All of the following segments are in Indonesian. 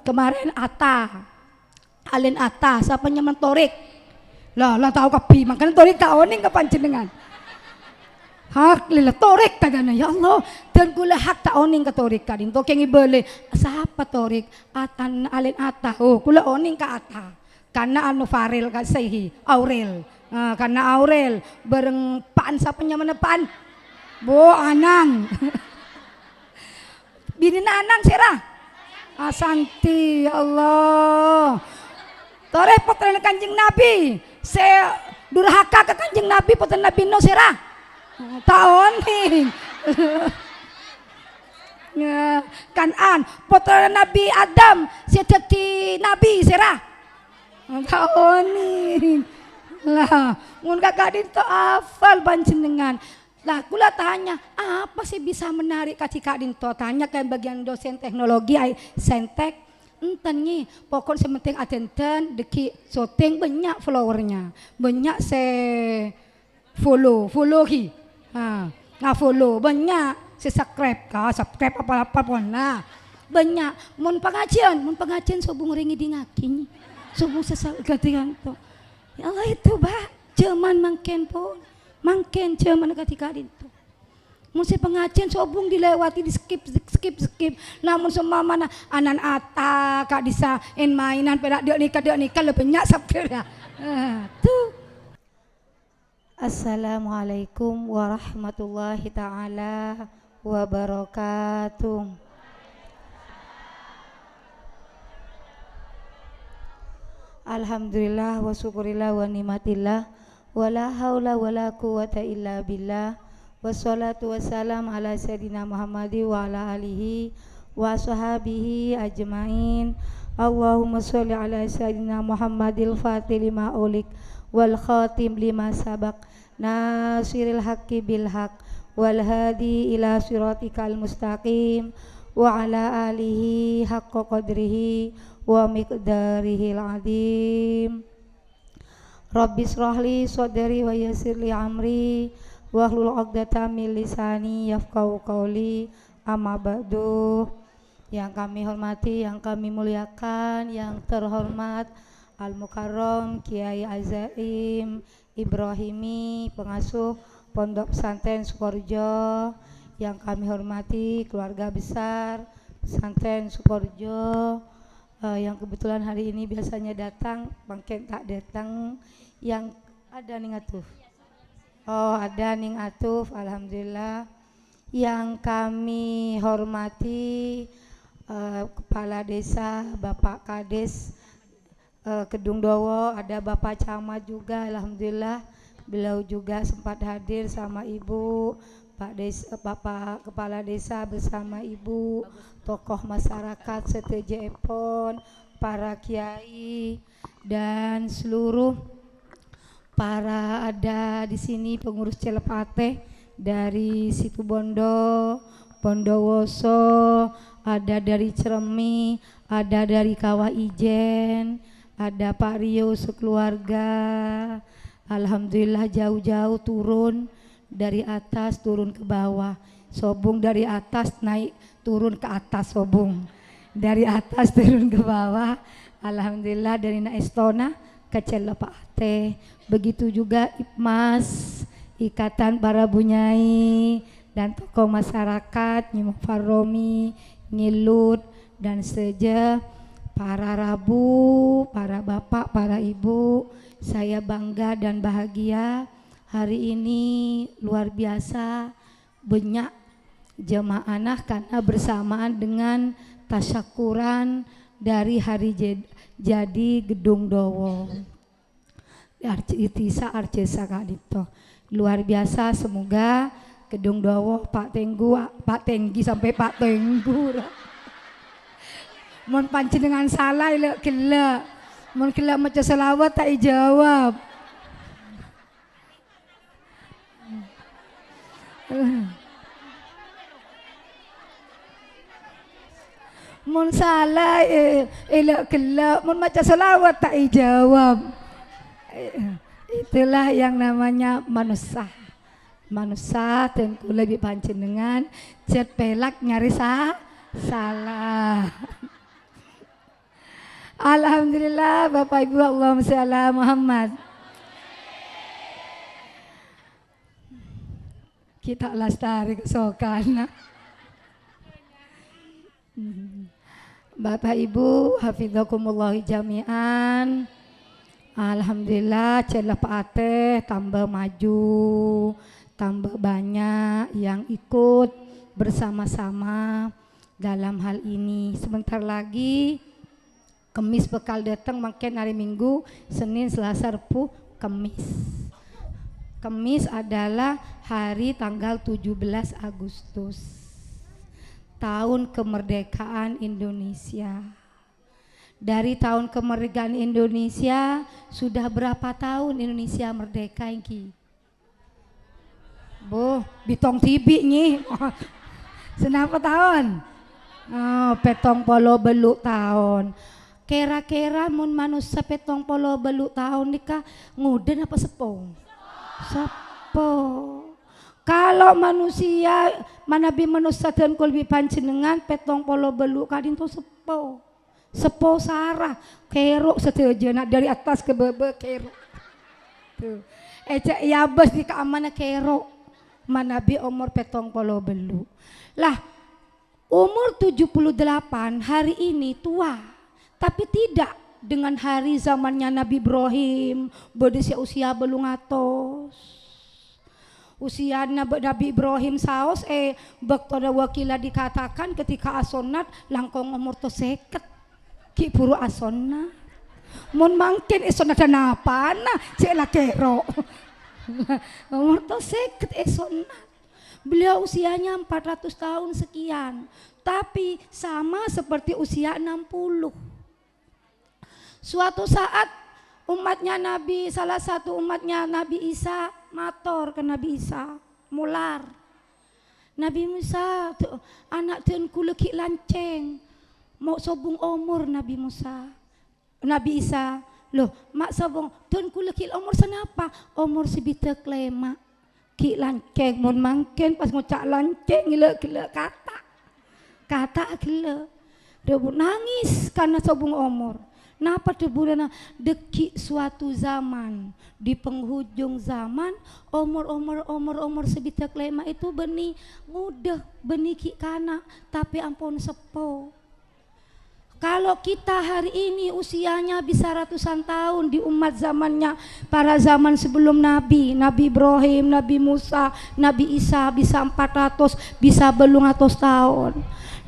kemarin Alin Ata, siapa nyaman Torik. Lah tahu kapi, makanya Torik tak oning ke panjenengan. Hak lila Torik tagana ya Allah, dan gula hak tak oning ke Torik kadin. To kengi bele, siapa Torik? Atan Alin Ata. Oh, gula oning ke Ata. Karena anu Farel ka Sehi, Aurel. Karena Aurel bareng paan siapa nyaman paan? Bo Anang. Bini Anang sirah. Asanti ya Allah. Tore putra Kanjeng Nabi. Saya durhaka ke Kanjeng Nabi putra Nabi no sirah. Taon nih. Ya, Kanan putra Nabi Adam si jadi Nabi sirah. Taon nih. Lah, mun kakak dinto afal panjenengan. Lah kula tanya, apa sih bisa menarik Kak Dinto? Tanya ke bagian dosen teknologi Saintek. Enten nih, pokok sementing atenten deki syuting banyak followernya. Banyak follow hi. Follow banyak, subscribe apa pun. Nah, banyak mun pengajian sobung ringi di ngaki. Sobung gantian to. Ya Allah itu cuman mangken pun. Mangken cuman ketika itu. Mesti pengajian sobung dilewati di skip. Namun semua mana anan ata kak disa mainan pada dia nikah lebih banyak sabda. Tuh. Assalamualaikum warahmatullahi taala wabarakatuh. Alhamdulillah wa syukurillah wa nikmatillah wala haula wala quwata illa billah wassalatu wassalam ala sayyidina Muhammadi wa ala alihi wa sahbihi ajmain. Allahumma sholli ala sayyidina Muhammadil fatih lima ulik wal khatim lima sabak nasiril haqqi bil haq wal hadi ila siratikal mustaqim wa ala alihi haqqa qadrihi wa miqdarihil azim. Rabbi shrahli sadri wa yassirli amri wahlul 'uqdatam min lisani yafqahu qawli. Amma ba'du. Yang kami hormati, yang kami muliakan, yang terhormat Al-Mukarram Kiai Azaim Ibrahimi, pengasuh Pondok Pesantren Sukorejo. Yang kami hormati keluarga besar Pesantren Sukorejo. Yang kebetulan hari ini biasanya datang, bangken tak datang, yang ada ning Atuf. Oh, ada ning Atuf, alhamdulillah. Yang kami hormati Kepala Desa Bapak Kades Kedung Dowo, ada Bapak Camat juga, alhamdulillah. Beliau juga sempat hadir sama Ibu, Bapak Kepala Desa bersama Ibu, tokoh masyarakat seteje Epon, para kiai dan seluruh para ada di sini pengurus Cilepate dari Situbondo, Bondowoso, ada dari Ceremi, ada dari Kawah Ijen, ada Pak Rio sekeluarga. Alhamdulillah jauh-jauh turun dari atas turun ke bawah. Sobung dari atas naik turun ke atas sobung. Dari atas turun ke bawah. Alhamdulillah dari Naestona ke Cilepate. Begitu juga IPMAS, Ikatan Para Bunyai dan tokoh masyarakat Nyi Faromi, Nyilut dan seja para Rabu, para bapak, para ibu. Saya bangga dan bahagia hari ini luar biasa banyak jemaah karena bersamaan dengan tasyakuran dari hari jadi Gedung Dowo. Arcisa Arcesa Kadito. Luar biasa, semoga Gedung Dowo Pak Tenggi sampai Pak Tenggu. Mun panjenengan salah ilek gila. Mun gila maca selawat tak jawab. Mun salah ilek gila, mun maca selawat tak jawab. Itulah yang namanya manusia. Manusia tentu lebih panjenengan cet pelak nyari salah. Alhamdulillah Bapak Ibu, Allahumma sholli ala Muhammad. Kita lestari kesokan. Bapak Ibu hafizakumullah jami'an. Alhamdulillah celah Pak Ateh tambah maju, tambah banyak yang ikut bersama-sama dalam hal ini. Sebentar lagi Kemis bakal datang, makin hari Minggu, Senin, Selasa, Rabu, Kemis. Kemis adalah hari tanggal 17 Agustus tahun kemerdekaan Indonesia. Dari tahun kemerdekaan Indonesia sudah berapa tahun Indonesia merdeka ini? Boh, bitong tibi nih. Senapa tahun? Oh, petong polo beluk tahun. Kira-kira mun manusia petong polo beluk tahun nikah nguden apa sepo? Sepo. Kalau manusia manabi manusia dan kulbi panjenengan petong polo beluk kadin to sepo. Sepo sarah kerok setuju dari atas ke bawah kerok tuh ecek ya bos di keamanan kerok manabi umur petong polo belu lah umur 78 hari ini tua tapi tidak dengan hari zamannya Nabi Ibrahim berusia usia belum atos usia Nabi Ibrahim saos baktoda wakila dikatakan ketika asonat langkong umur to seket ki buru asonna mun mangkin esona dana apa nah cek lah kero umur to seket esona beliau usianya 400 tahun sekian tapi sama seperti usia 60 suatu saat umatnya Nabi salah satu umatnya Nabi Isa mator ke Nabi Isa mular Nabi Musa anak dan kuleki lanceng mau sobung umur Nabi Musa Nabi Isa loh mak sobung dan kulekil umur senapa umur sebita klema ki lanceng mun mangken pas ngucak lanceng gila kata gila debu nangis karena sobung umur napa debu deki suatu zaman di penghujung zaman umur sebita klema itu benih mudah benih ki kana tapi ampun sepo. Kalau kita hari ini usianya bisa ratusan tahun di umat zamannya para zaman sebelum Nabi Ibrahim, Nabi Musa, Nabi Isa bisa 400, bisa belum 100 tahun.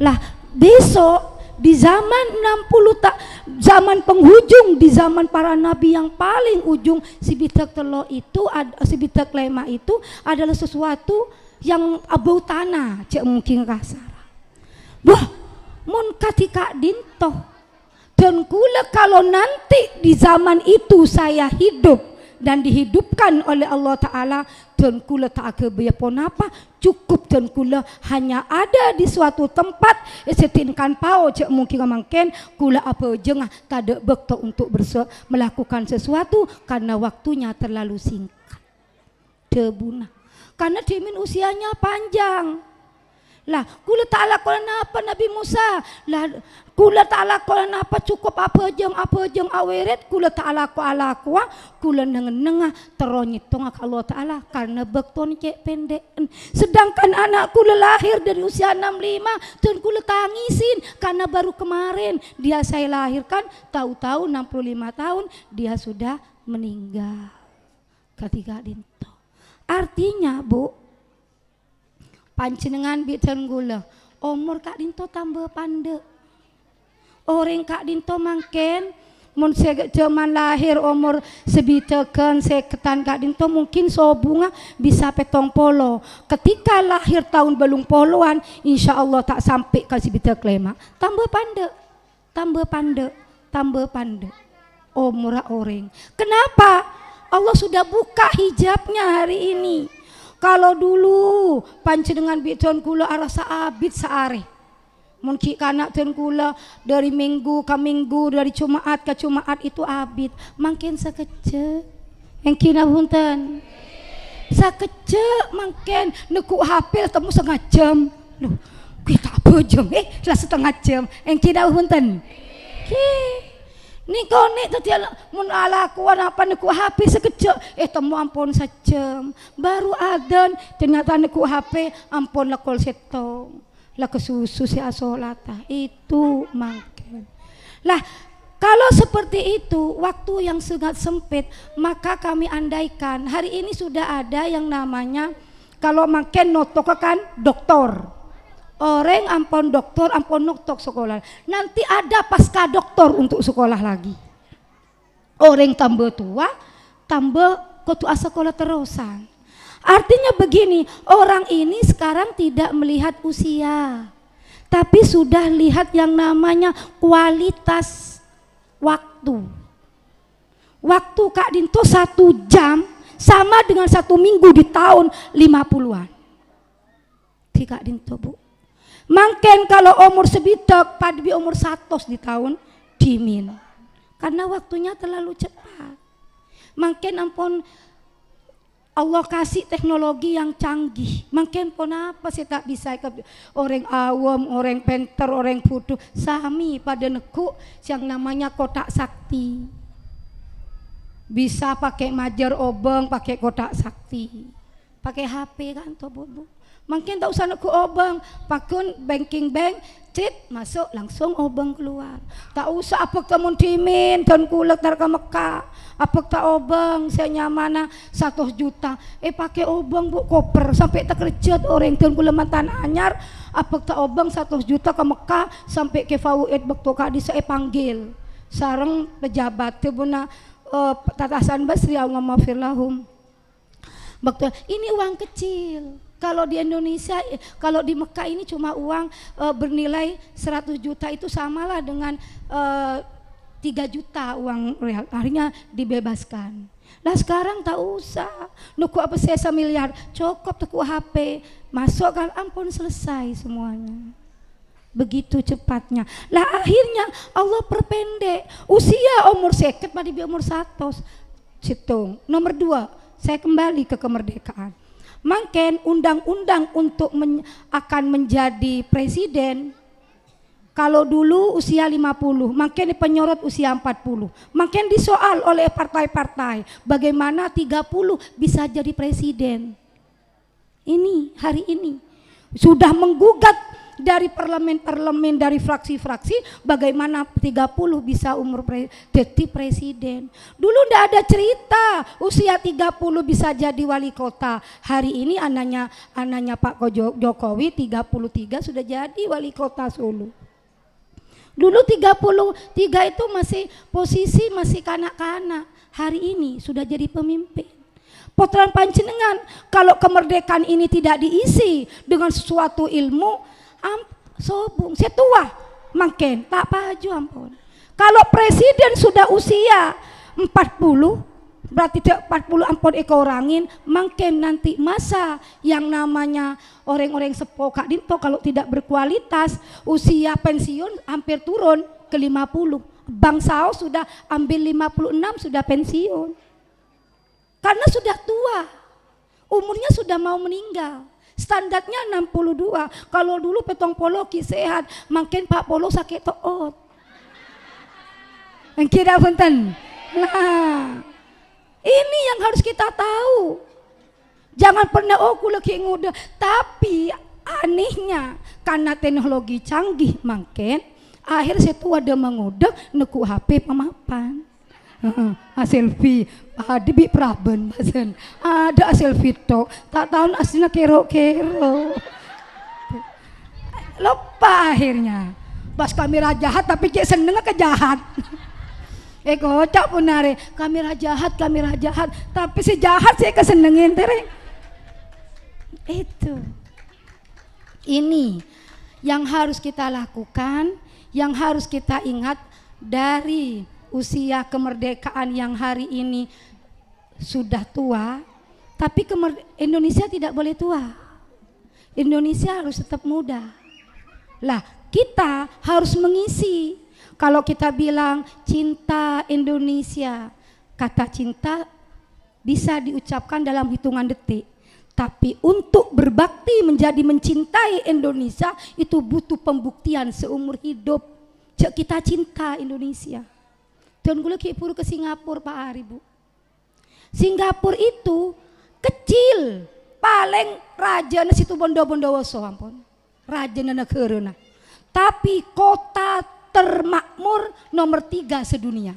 Lah besok di zaman 60 zaman penghujung di zaman para nabi yang paling ujung sibitak telo itu sibitak lema itu adalah sesuatu yang abau tanah, cek mungkin kasar. Wah, mun katika dinto dan kula kalau nanti di zaman itu saya hidup dan dihidupkan oleh Allah Ta'ala dan kula tak kebayapon apa cukup dan kula hanya ada di suatu tempat setinkan pao cek mungkin mangken kula apa jengah tak ada bekto untuk melakukan sesuatu karena waktunya terlalu singkat debuna karena dimin usianya panjang. Lah kula tak lakukan apa Nabi Musa lah kula tak lakukan apa cukup apa jeng aweret kula tak lakukan kula nengah teronyitong Allah Ta'ala karena bekton cek pendek sedangkan anak kula lahir dari usia 65 dan kula tangisin karena baru kemarin dia saya lahirkan tahu-tahu 65 tahun dia sudah meninggal ketika dinto artinya Bu panjenengan bitan gula umur kak dinto tambah pande orang kak dinto mangken mun zaman lahir umur sebitekan seketan kak dinto mungkin sobunga bisa petong polo ketika lahir tahun belum poloan insya Allah tak sampai ke sebita klema tambah pande umur orang kenapa Allah sudah buka hijabnya hari ini. Kalau dulu panjenengan biton kula arasa abid saare. Mungkin kanak ten kula dari minggu ke minggu, dari Jumat ke Jumat itu abid. Mungkin sakece. Yang kina punten. Sakece mungkin neku hafil temu setengah jam. Loh, kita apa jam? Lah setengah jam. Yang kina punten. Ini konek tadi mun ala kuan apa niku HP sekejap temu ampun sejam baru adan ternyata niku HP ampun lekol setong lah kesusu si asolata itu mangken lah. Kalau seperti itu, waktu yang sangat sempit, maka kami andaikan hari ini sudah ada yang namanya kalau makin notok kan doktor. Orang ampun doktor, ampun notok sekolah. Nanti ada pasca doktor untuk sekolah lagi. Orang tambah tua, tambah kutu sekolah terusan. Artinya begini, orang ini sekarang tidak melihat usia, tapi sudah lihat yang namanya kualitas waktu. Waktu Kak Dinto 1 jam sama dengan 1 minggu di tahun 50-an. Di Kak Dinto Bu. Mungkin kalau umur sebidak pada umur 100 di tahun dimin. Karena waktunya terlalu cepat. Mungkin ampun Allah kasih teknologi yang canggih. Mungkin pun apa sih tak bisa orang awam, orang penter, orang bodoh sami pada neku yang namanya kotak sakti. Bisa pakai majer obeng, pakai kotak sakti. Pakai HP kan tuh Bu. Mungkin tak usah neku obeng, pakai banking bank, cit masuk langsung obeng keluar. Tak usah apa kamu timin kan kulek tar ke Mekah. Apa tak obeng saya nyamana 100 juta. Pakai obeng Bu koper sampai tak kerja orang kan kula mantan anyar. Apa tak obeng 100 juta ke Mekah sampai ke Fauid waktu Kak di saya panggil. Sareng pejabat teu buna tatasan Basri Allah mafirlahum. Waktu ini uang kecil. Kalau di Indonesia, kalau di Mekah ini cuma uang bernilai 100 juta itu samalah dengan 3 juta uang real. Akhirnya dibebaskan. Nah sekarang tak usah. Nuku apa saya 1 miliar, cukup teku HP, masuk kan ampun selesai semuanya. Begitu cepatnya. Lah akhirnya Allah perpendek usia umur seket pada umur 100. Citung. Nomor 2, saya kembali ke kemerdekaan. Mungkin undang-undang untuk akan menjadi presiden kalau dulu usia 50, makin penyorot usia 40. Makin disoal oleh partai-partai bagaimana 30 bisa jadi presiden. Ini hari ini sudah menggugat dari parlemen-parlemen, dari fraksi-fraksi bagaimana 30 bisa umur jadi presiden. Dulu ndak ada cerita usia 30 bisa jadi wali kota. Hari ini anaknya Pak Jokowi 33 sudah jadi wali kota Solo. Dulu 33 itu masih posisi masih kanak-kanak. Hari ini sudah jadi pemimpin. Potran panjenengan kalau kemerdekaan ini tidak diisi dengan sesuatu ilmu sobung, saya tua makin tak paju ampun. Kalau presiden sudah usia 40 berarti 40 ampun orangin makin nanti masa yang namanya orang-orang sepuh Kak Dinto kalau tidak berkualitas usia pensiun hampir turun ke 50. Bang Sao sudah ambil 56 sudah pensiun karena sudah tua, umurnya sudah mau meninggal. Standarnya 62. Kalau dulu petong polo ki sehat, makin Pak Polo sakit toot. Kira punten. Nah, ini yang harus kita tahu. Jangan pernah lagi ngudah. Tapi anehnya karena teknologi canggih makin akhir setua ada mengudah neku HP pemapan. Selfie ada bi praben basen ada selfie tok tak tahu aslinya kero lupa akhirnya pas kamera jahat tapi cek seneng kejahat kocak punare kamera jahat tapi si jahat saya kesenengin tereng itu. Ini yang harus kita lakukan, yang harus kita ingat dari usia kemerdekaan yang hari ini sudah tua, tapi Indonesia tidak boleh tua. Indonesia harus tetap muda. Lah, kita harus mengisi. Kalau kita bilang cinta Indonesia, kata cinta bisa diucapkan dalam hitungan detik. Tapi untuk berbakti menjadi mencintai Indonesia itu butuh pembuktian seumur hidup. Kita cinta Indonesia. Dan kula ki puru ke Singapura Pak Ari Bu. Singapura itu kecil, paling rajana situ Bondowoso ampun. Rajana negarana. Tapi kota termakmur nomor 3 sedunia.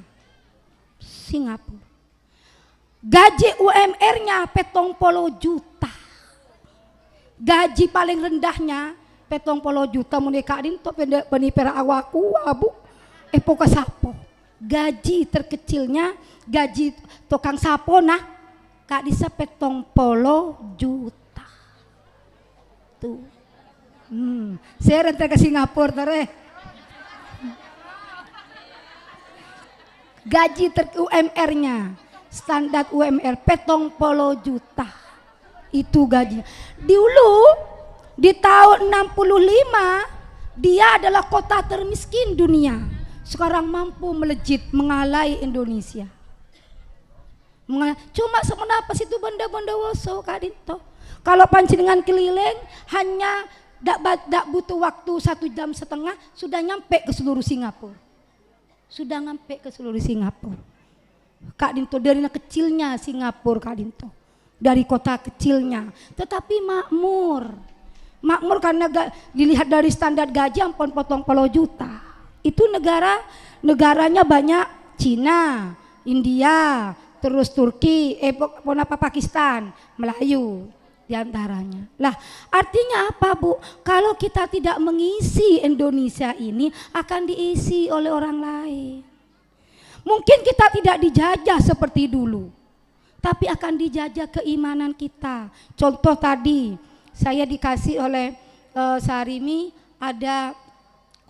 Singapura. Gaji UMR-nya 70 juta. Gaji paling rendahnya 70 juta mun kadin to penipera awaku abu epoka sapo. Gaji terkecilnya gaji tukang sapo nah kak disa 70 juta. Tuh. Saya rental ke Singapura tare. Gaji UMR-nya standar UMR 70 juta. Itu gajinya. Dulu di tahun 65 dia adalah kota termiskin dunia. Sekarang mampu melejit mengalai Indonesia. Cuma semenapa situ Bondowoso kadinto. Kalau panjenengan keliling hanya dak butuh waktu 1,5 jam sudah nyampe ke seluruh Singapura. Sudah nyampe ke seluruh Singapura. Kak Dinto dari kecilnya Singapura Kak Dinto. Dari kota kecilnya, tetapi makmur karena dilihat dari standar gaji ampun 40 juta. Itu negaranya banyak Cina, India, terus Turki, Pakistan, Melayu diantaranya. Lah artinya apa Bu? Kalau kita tidak mengisi Indonesia ini akan diisi oleh orang lain. Mungkin kita tidak dijajah seperti dulu, tapi akan dijajah keimanan kita. Contoh tadi saya dikasih oleh Sarimi ada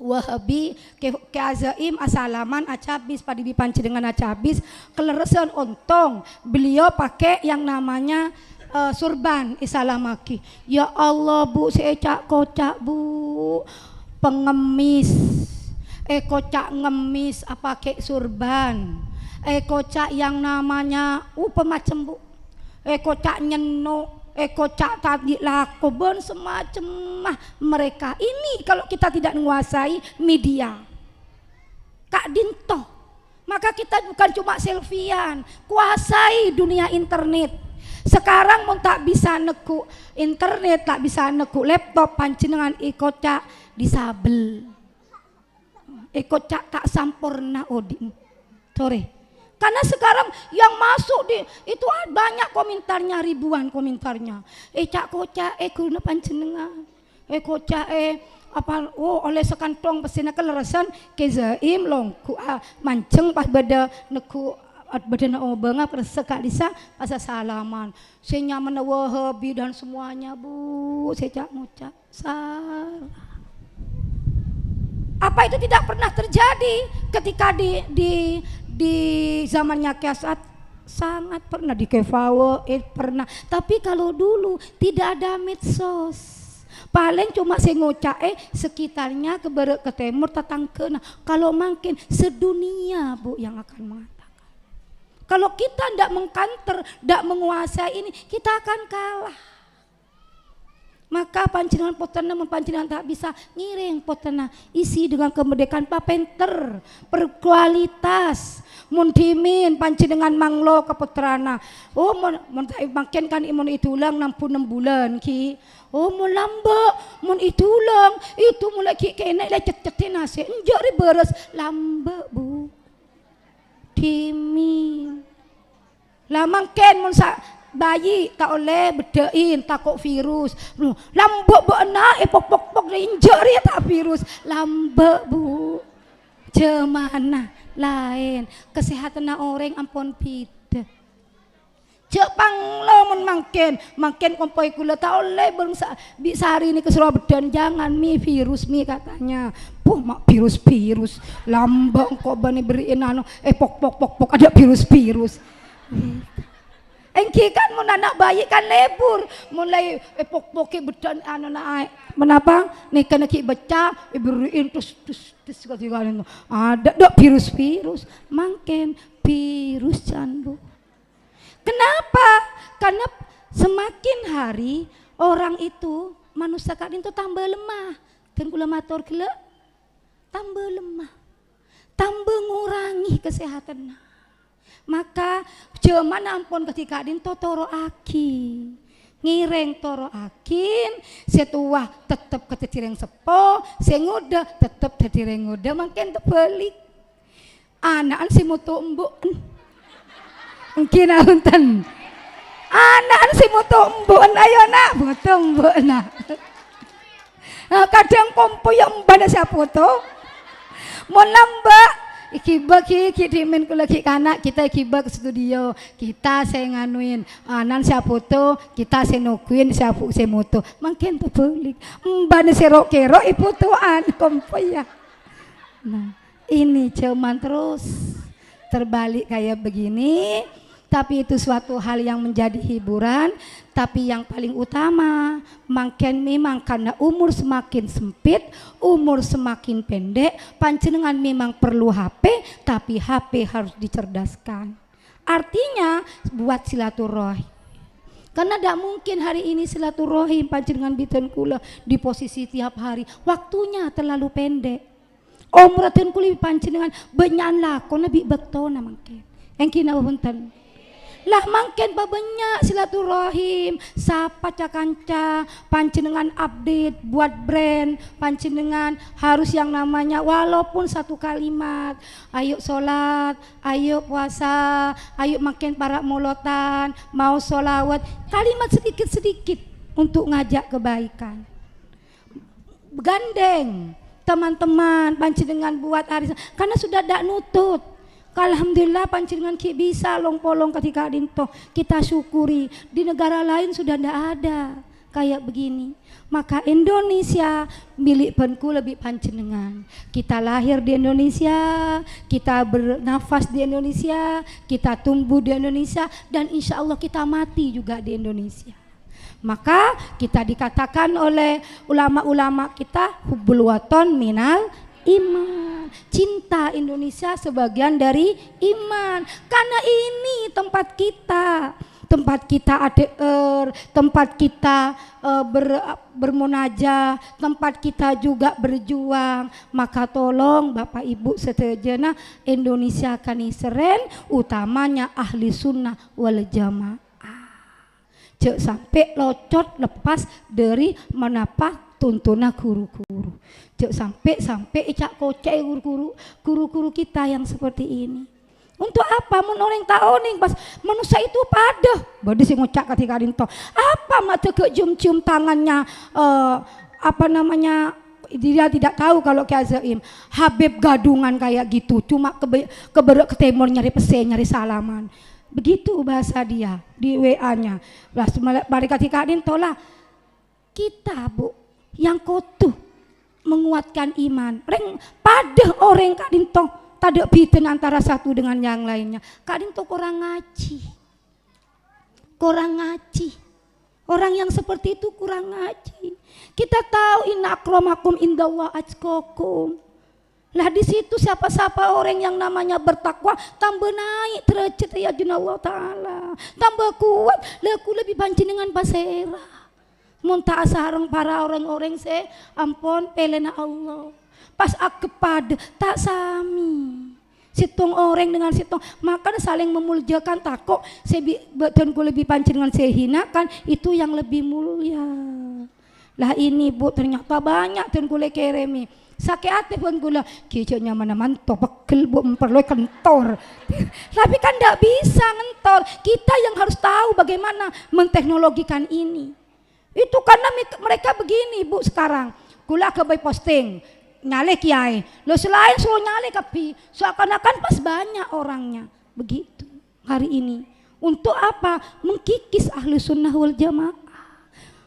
Wahabi ke Azaim Asalaman Acabis pada dipanci dengan Acabis keleresan ontong beliau pakai yang namanya surban isalamaki. Ya Allah Bu, saya kocak Bu, pengemis kocak ngemis apa kek surban kocak yang namanya pemacem Bu kocak nyenuk kocak tadi lakobon semacam mereka ini. Kalau kita tidak menguasai media Kak Dinto, maka kita bukan cuma selfiean, kuasai dunia internet. Sekarang mau tak bisa neku internet, tak bisa neku laptop panjenengan kocak disabel kocak tak sampurna odin sore. Karena sekarang yang masuk di itu banyak komentarnya, ribuan komentarnya. Cak kocak guna panjenengan. Kocak apa oleh sekantong pesina kelerasan kezaim longku manceng pas beda neku beda obanga persekak disa pas salaman. Saya nyaman Wahabi dan semuanya Bu, saya cak ngucap salah. Apa itu tidak pernah terjadi ketika di zamannya Kiasat? Sangat pernah di Kefawa, pernah. Tapi kalau dulu tidak ada medsos, paling cuma saya ngocak sekitarnya ke timur tatang kena. Kalau makin sedunia Bu yang akan mengatakan. Kalau kita tidak mengkanter, tidak menguasai ini, kita akan kalah. Maka pancingan potena mempancingan tak bisa ngiring potena isi dengan kemerdekaan papenter berkualitas muntimin pancingan manglo keputrana. Makin kan imun itu ulang 66 bulan ki. Mun lambak mun itu ulang itu mulai ki kena lecet-cetin nasi enjari beres lambak Bu. Timin. Lah mangken mun bayi tak oleh bedain takut virus lambak bu enak pok injek ya tak virus lambak Bu cemana lain kesehatan orang ampun pida Jepang lo mun makin kompoi kula tak oleh bangsa bisa hari ini ke Surabaya jangan virus katanya mak virus lambang kok bani beriin anu pok ada virus engki kan mun anak bayi kan lebur mulai pok-poke bedan anu naik menapa nih kena ki baca beriin terus kali ada dok virus mangken virus candu. Kenapa? Karena semakin hari orang itu manusia kadin itu tambah lemah dan kula matur gila tambah lemah tambah ngurangi kesehatan. Maka jaman ampun ketika adin toro aki ngireng toro akin setua tetep ketetireng sepo senguda tetep ketetireng nguda makin terbalik anaan si mutu embuk mungkin ahunten anaan si mutu embuk ayo nak mutu embuk nak kadang kompo yang mbak siapa tuh mau nambah iki dimin ku lagi kanak kita ikiba ke studio kita saya nganuin anan saya foto kita saya nukuin saya moto makin terbalik mbak serok kero ibu tuan kompo ya. Nah ini cuman terus terbalik kayak begini. Tapi itu suatu hal yang menjadi hiburan. Tapi yang paling utama makin memang karena umur semakin sempit, umur semakin pendek, panjenengan memang perlu HP, tapi HP harus dicerdaskan. Artinya buat silaturahim. Karena tidak mungkin hari ini silaturahim panjenengan biten kula di posisi tiap hari. Waktunya terlalu pendek. Umuratin kula panjenengan benyan lakon lebih bektona mangke. Yang kina punten. Lah mangken babanya silaturahim sapa cakanca panjenengan update buat brand panjenengan harus yang namanya walaupun satu kalimat ayo sholat ayo puasa ayo makin para molotan mau sholawat kalimat sedikit-sedikit untuk ngajak kebaikan gandeng teman-teman panjenengan buat arisan karena sudah tidak nutut. Alhamdulillah panjenengan ki bisa long-polong ketika dinto kita syukuri di negara lain sudah tidak ada kayak begini maka Indonesia milik penku lebih panjenengan kita lahir di Indonesia kita bernafas di Indonesia kita tumbuh di Indonesia dan insya Allah kita mati juga di Indonesia maka kita dikatakan oleh ulama-ulama kita hubbul waton minal iman, cinta Indonesia sebagian dari iman karena ini tempat kita ADR, tempat kita bermunajah, tempat kita juga berjuang maka tolong Bapak Ibu seterjana Indonesia kani seren utamanya ahli sunnah wal jamaah jangan sampai locot lepas dari menapa tuntunan guru-guru jangan sampai icak kocek guru-guru kita yang seperti ini untuk apa menoleng taoning pas manusia itu pada bodi sing ngucak ketika dinto apa mata ke cium-cium tangannya apa namanya dia tidak tahu kalau Ki Azaim Habib gadungan kayak gitu cuma ke timur nyari pesen nyari salaman begitu bahasa dia di WA-nya. Lah balik ketika dinto lah kita Bu yang kotuh menguatkan iman. Reng pada orang Kak Dinto tidak biten antara satu dengan yang lainnya. Kak Dinto kurang ngaji. Orang yang seperti itu kurang ngaji. Kita tahu inna akramakum indallah atqakum. Lah di situ siapa-siapa orang yang namanya bertakwa tambah naik derajat ya Allah Ta'ala. Tambah kuat. Laku lebih panjenengan basera. Munta sareng para orang-orang se ampun pelena Allah pas kepada tak sami situng orang dengan situng maka saling memuljakan takut dan lebih panjenengan saya hinakan itu yang lebih mulia lah ini Bu ternyata banyak dan kule keremi sakit hati pun gula kijonya mana mantok pegel Bu memperluai kentor tapi kan tidak bisa ngentor kita yang harus tahu bagaimana menteknologikan ini. Itu karena mereka begini Bu sekarang gula ke by posting nyale kiai lo selain suruh nyale kapi seakan-akan pas banyak orangnya begitu hari ini untuk apa mengkikis ahli sunnah wal jamaah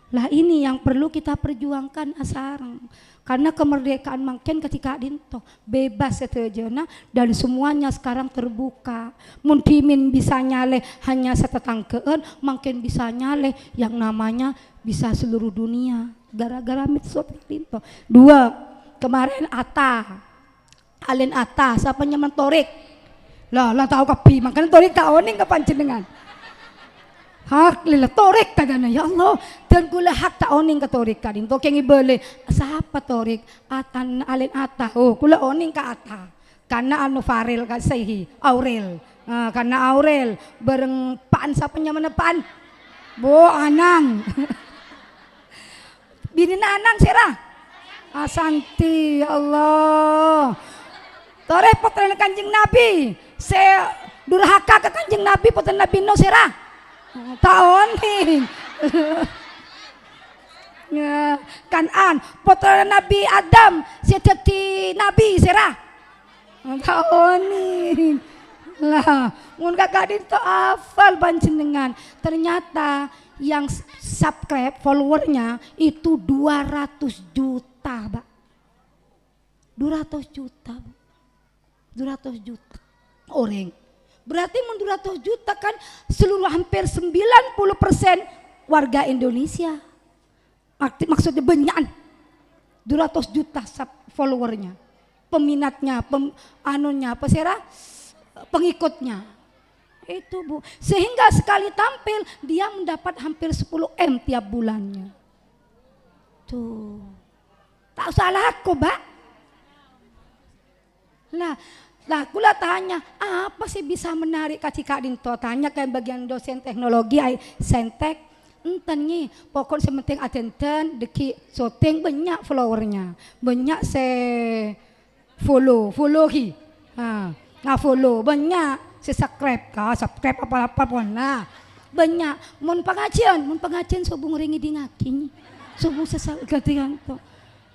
lah ini yang perlu kita perjuangkan asarang karena kemerdekaan makin ketika dinto bebas seterjana dan semuanya sekarang terbuka muntimin bisa nyale hanya setetangkeen makin bisa nyale yang namanya bisa seluruh dunia gara-gara mitzot dinto dua kemarin Alen Atta siapa nyaman Torik lah tahu kapi makanya Torik tak oning ke panjenengan hak lila Torik kadana ya Allah dan gula hak tak oning ke Torik kadin to kengi bele siapa Torik Atan Alen Atta oh gula oning ke Atta karena anu Farel kasih Aurel. Karena Aurel bareng paan sapanya mana paan? Bo Anang. Binina Anang sirah. Asanti ya Allah. Tore putra Kanjeng Nabi. Saya durhaka ke Kanjeng Nabi putra Nabi no sirah. Taon nih. Ya, Kanan putra Nabi Adam sedeti Nabi sirah. Taon nih. Lah, mun kakak dinto hafal panjenengan. Ternyata yang subscribe followernya itu 200 juta, Mbak. 200 juta, Bu. 200 juta orang. Berarti mun 200 juta kan seluruh hampir 90% warga Indonesia. Maksudnya banyak. 200 juta followernya. Peminatnya, anunya, apa sera? Pengikutnya. Itu Bu. Sehingga sekali tampil dia mendapat hampir 10 M tiap bulannya. Tuh. Tak salah aku, Mbak. Lah, kula tanya, apa sih bisa menarik Kak Dinto? Tanya ke bagian dosen teknologi Saintek. Enten nih, pokok sementing atenten deki syuting banyak followernya. Banyak follow ki. Follow banyak, subscribe apa pun nah. Banyak mun pengajian sobung ringi di ngakinya. Sobung gantian to.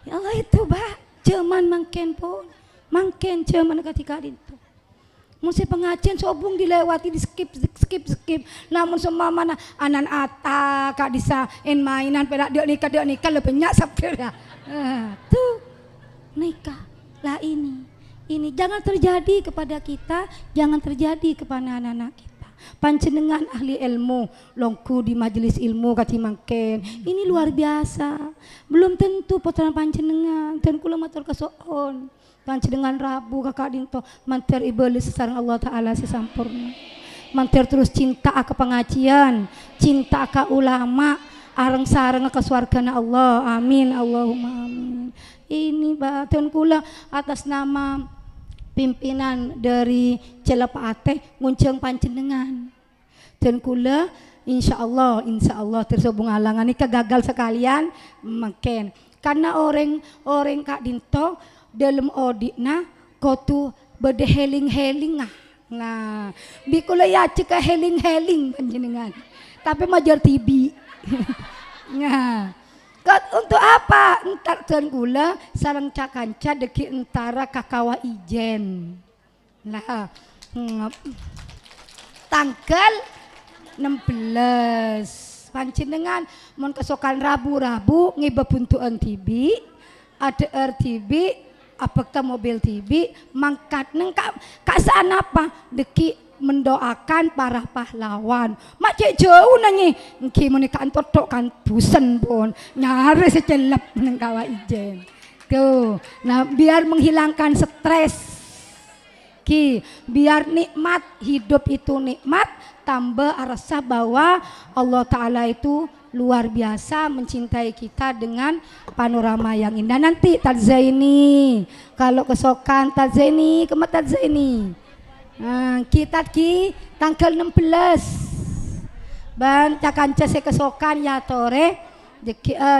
Ya Allah itu, Mbak. Cuman mangken pun. Mangken cuman ketika itu. Musi pengajian sobung dilewati di skip. Namun semua mana anan ata kak disa mainan pedak dia nikah lebih banyak subscribe. Tuh nikah lah ini jangan terjadi kepada kita, jangan terjadi kepada anak-anak kita. Panjenengan ahli ilmu, longku di majelis ilmu kati mangken. Ini luar biasa. Belum tentu putra panjenengan dan kula matur kesoon. Panjenengan Rabu kakak Dinto mantir iblis sareng Allah taala sesampurna. Mantir terus cinta ke pengajian, cinta ke ulama, areng sareng ke swargana Allah. Amin Allahumma amin. Ini batin kula atas nama pimpinan dari Celepa Ateh ngunceng panjenengan. Dan kula insya Allah tersambung halangan ini gagal sekalian makin. Karena orang Kak Dinto dalam auditna kotu bede heling nah bikula ya cika heling panjenengan tapi majar tibi. Nah untuk apa? Entar dan gula sarang cakanca deki entara kakawa ijen. Nah, tanggal 16 panjenengan mon kesokan Rabu ngiba buntuan TV, ada RTV, apakah mobil TV, mangkat neng kak sana apa deki mendoakan para pahlawan. Mak cek jauh nanyi, ngki menikah antok kan busen pun nyari secelap neng kawa ijen. Tuh, nah biar menghilangkan stres, biar nikmat hidup itu nikmat, tambah rasa bahwa Allah Taala itu luar biasa mencintai kita dengan panorama yang indah. Nanti Tazaini, kalau kesokan Tazaini, kemat Tazaini. Kita tanggal 16 ban cakanca se kesokan ya tore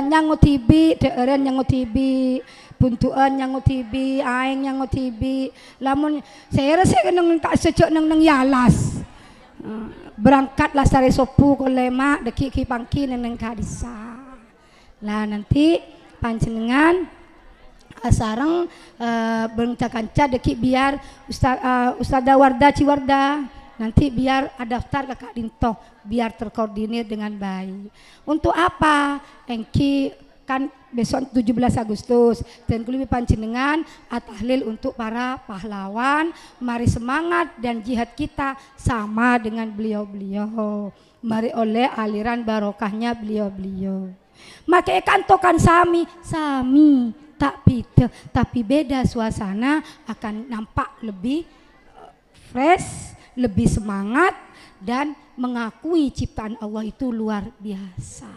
nyango tibi deeren nyango tibi buntuan nyango tibi aeng nyango tibi lamun saya rasa nang tak sejak nang yalas berangkatlah sare sopu kolema deki ki pangki nang kadisa lah nanti panjenengan sarang berkanca deki biar Ustazah Wardah Ciwardah nanti biar daftar ke Kak Dinto biar terkoordinir dengan baik. Untuk apa? Engki kan besok 17 Agustus dan kulimi panjenengan tahlil untuk para pahlawan. Mari semangat dan jihad kita sama dengan beliau-beliau. Mari oleh aliran barokahnya beliau-beliau. Maka kantokan sami tapi beda suasana akan nampak lebih fresh, lebih semangat dan mengakui ciptaan Allah itu luar biasa.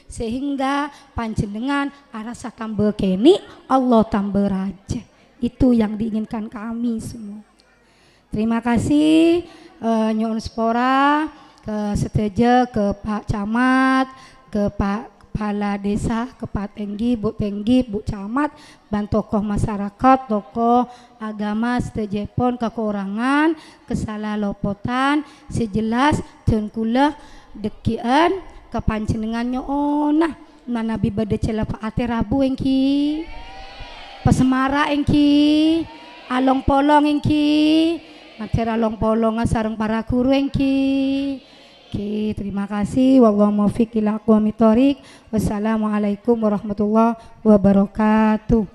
Sehingga panjenengan arasa tambah keni Allah tambah raja. Itu yang diinginkan kami semua. Terima kasih Nyuwun Spora, ke Seteje, ke Pak Camat, ke Pak Kepala Desa, ke Pak Tenggi, Bu Camat, dan tokoh masyarakat, tokoh agama Seteje pun kekurangan, kesalah lopotan, sejelas tengkulah dekian kepancenengannya onah mana bibade cela Pak Ate Rabu engki, Pesemara engki, Along Polong engki, materi Along Polong sareng para guru engki. Oke, terima kasih. Wallahu muwaffiq ila aqwamit thoriq. Wassalamualaikum warahmatullahi wabarakatuh.